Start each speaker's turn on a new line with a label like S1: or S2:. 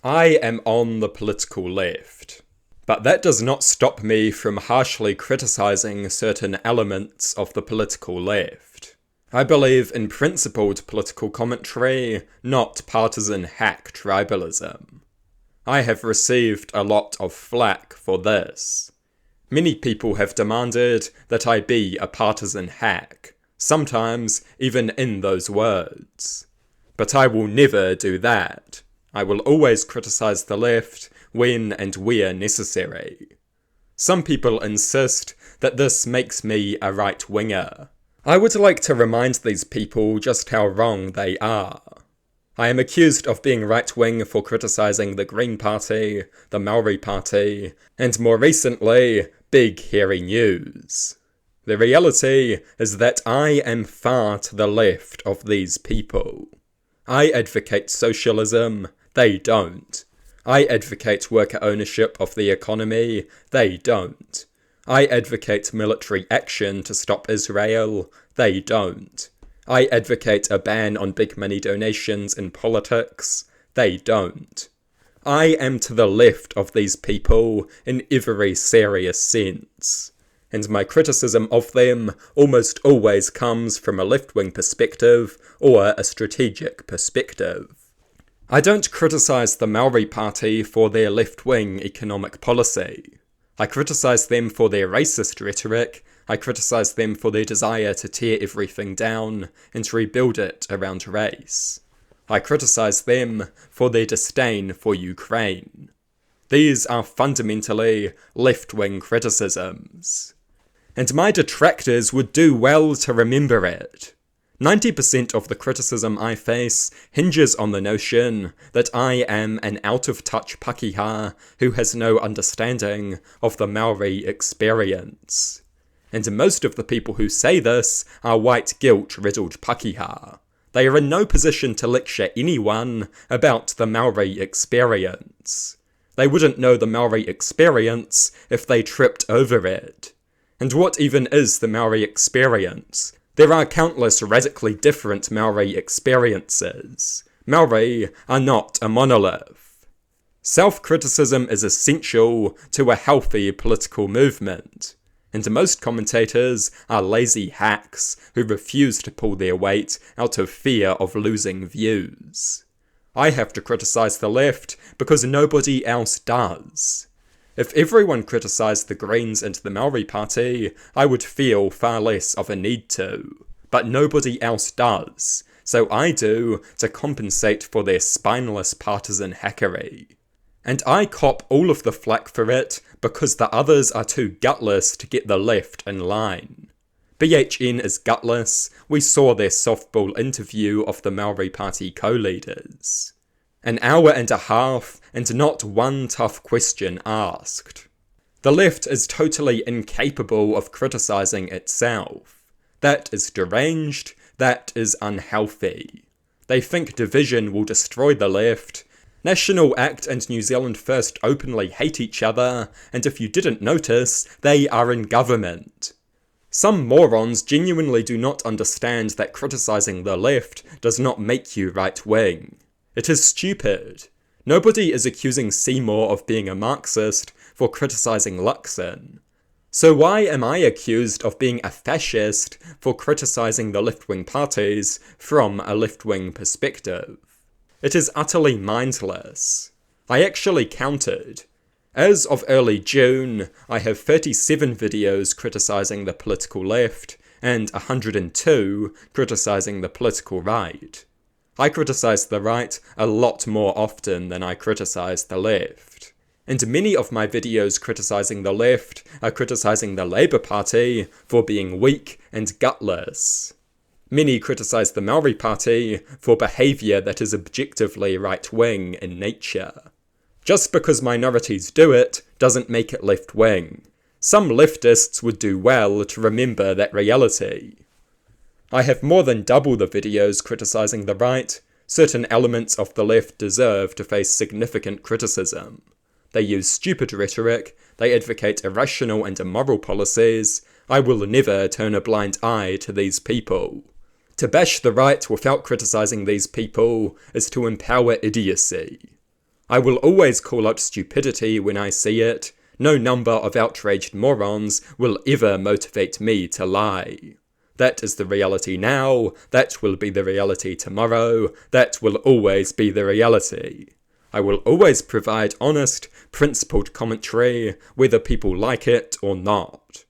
S1: I am on the political left. But that does not stop me from harshly criticising certain elements of the political left. I believe in principled political commentary, not partisan hack tribalism. I have received a lot of flack for this. Many people have demanded that I be a partisan hack, sometimes even in those words. But I will never do that. I will always criticise the left when and where necessary. Some people insist that this makes me a right-winger. I would like to remind these people just how wrong they are. I am accused of being right-wing for criticising the Green Party, the Maori Party, and more recently, Big Hairy News. The reality is that I am far to the left of these people. I advocate socialism, they don't. I advocate worker ownership of the economy, they don't. I advocate military action to stop Israel, they don't. I advocate a ban on big money donations in politics, they don't. I am to the left of these people in every serious sense, and my criticism of them almost always comes from a left-wing perspective or a strategic perspective. I don't criticise the Maori Party for their left-wing economic policy. I criticise them for their racist rhetoric, I criticise them for their desire to tear everything down and rebuild it around race. I criticise them for their disdain for Ukraine. These are fundamentally left-wing criticisms. And my detractors would do well to remember it. 90% of the criticism I face hinges on the notion that I am an out-of-touch Pakeha who has no understanding of the Maori experience. And most of the people who say this are white guilt-riddled Pakeha. They are in no position to lecture anyone about the Maori experience. They wouldn't know the Maori experience if they tripped over it. And what even is the Maori experience? There are countless radically different Maori experiences. Maori are not a monolith. Self-criticism is essential to a healthy political movement, and most commentators are lazy hacks who refuse to pull their weight out of fear of losing views. I have to criticise the left because nobody else does. If everyone criticised the Greens and the Maori Party, I would feel far less of a need to. But nobody else does, so I do to compensate for their spineless partisan hackery. And I cop all of the flack for it because the others are too gutless to get the left in line. BHN is gutless, we saw their softball interview of the Maori Party co-leaders. An hour and a half, and not one tough question asked. The left is totally incapable of criticising itself. That is deranged, that is unhealthy. They think division will destroy the left. National Act and New Zealand First openly hate each other, and if you didn't notice, they are in government. Some morons genuinely do not understand that criticising the left does not make you right-wing. It is stupid. Nobody is accusing Seymour of being a Marxist for criticising Luxon. So why am I accused of being a fascist for criticising the left-wing parties from a left-wing perspective? It is utterly mindless. I actually counted. As of early June, I have 37 videos criticising the political left and 102 criticising the political right. I criticise the right a lot more often than I criticise the left. And many of my videos criticising the left are criticising the Labour Party for being weak and gutless. Many criticise the Maori Party for behaviour that is objectively right-wing in nature. Just because minorities do it doesn't make it left-wing. Some leftists would do well to remember that reality. I have more than double the videos criticising the right. Certain elements of the left deserve to face significant criticism. They use stupid rhetoric, they advocate irrational and immoral policies. I will never turn a blind eye to these people. To bash the right without criticising these people is to empower idiocy. I will always call out stupidity when I see it. No number of outraged morons will ever motivate me to lie. That is the reality now, that will be the reality tomorrow, that will always be the reality. I will always provide honest, principled commentary, whether people like it or not.